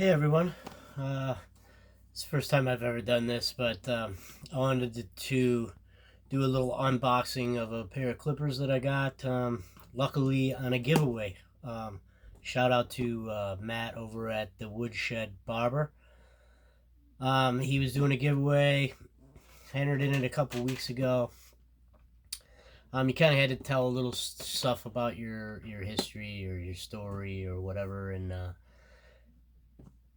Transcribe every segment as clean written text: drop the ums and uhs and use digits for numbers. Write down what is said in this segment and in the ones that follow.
Hey everyone, it's the first time I've ever done this, but I wanted to do a little unboxing of a pair of clippers that I got, luckily on a giveaway. Um, Shout out to Matt over at the Woodshed Barber. He was doing a giveaway, entered in it a couple weeks ago. You kind of had to tell a little stuff about your history or your story or whatever, and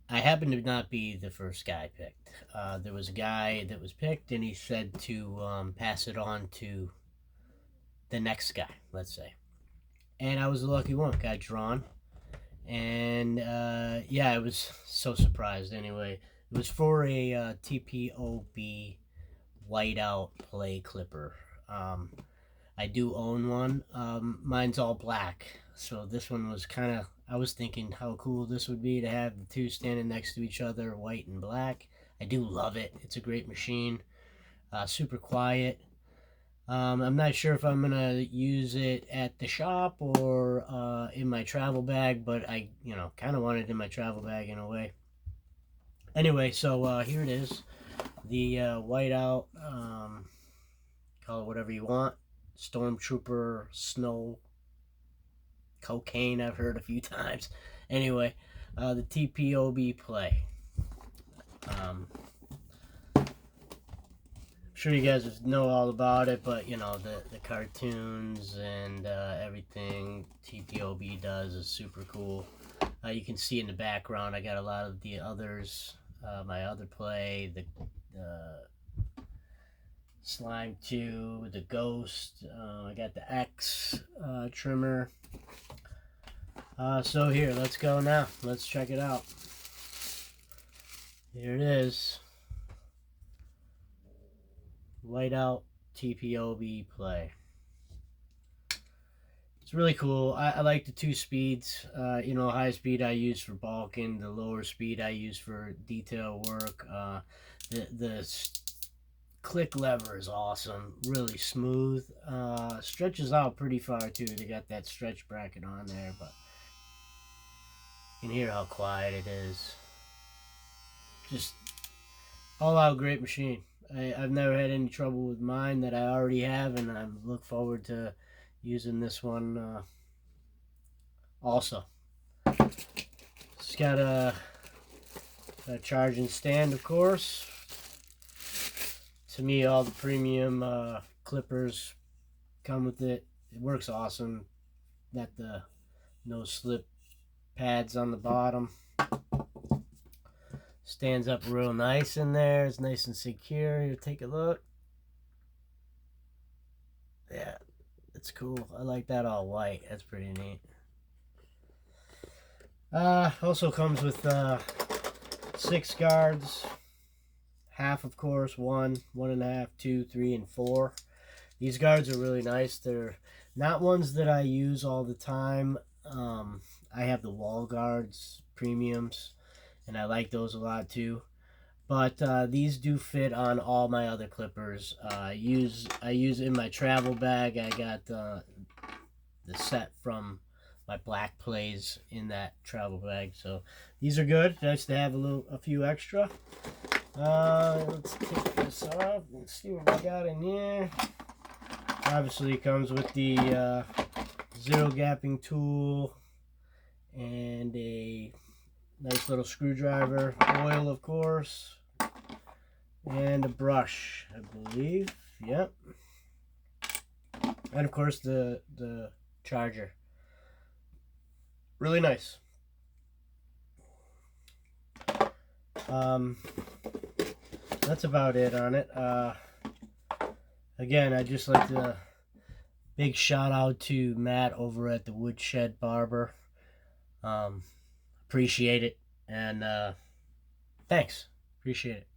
I happen to not be the first guy picked. There was a guy that was picked, and he said to pass it on to the next guy, let's say. And I was the lucky one, got drawn. And yeah, I was so surprised anyway. It was for a TPOB Whiteout play clipper. I do own one. Mine's all black, so this one was kind of. I was thinking how cool this would be to have the two standing next to each other, white and black. I do love it. It's a great machine. Super quiet. I'm not sure if I'm gonna use it at the shop or in my travel bag, but I, kind of want it in my travel bag in a way. Anyway, so here it is, the Whiteout. Call it whatever you want. Stormtrooper snow cocaine, I've heard a few times. Anyway, the TPOB play. I'm sure you guys know all about it, but the cartoons and everything TPOB does is super cool. You can see in the background I got a lot of the others, my other play, the Slime 2, the Ghost, I got the X trimmer. So here, let's go now. Let's check it out. Here it is. Whiteout TPOB play. It's really cool. I like the two speeds. High speed I use for bulking. The lower speed I use for detail work. The click lever is awesome. Really smooth. Stretches out pretty far too. They got that stretch bracket on there, but you can hear how quiet it is. Just all out great machine. I've never had any trouble with mine that I already have, and I look forward to using this one also. It's got a charging stand, of course. To me, all the premium clippers come with it. It works awesome. Got the no slip pads on the bottom. Stands up real nice in there. It's nice and secure. Here, take a look. Yeah, it's cool. I like that all white. That's pretty neat. Also comes with 6 guards. Half, of course, 1, 1.5, 2, 3, and 4. These guards are really nice. They're not ones that I use all the time. I have the wall guards premiums, and I like those a lot too. But these do fit on all my other clippers. I use in my travel bag. I got the set from my black plays in that travel bag. So these are good. Nice to have a few extra. Let's take this off and see what we got in here. Obviously, it comes with the zero gapping tool and a nice little screwdriver, oil, of course, and a brush, I believe. Yep. And of course the charger. Really nice. That's about it on it. Again, I just like to big shout out to Matt over at the Woodshed Barber. Appreciate it, and thanks. Appreciate it.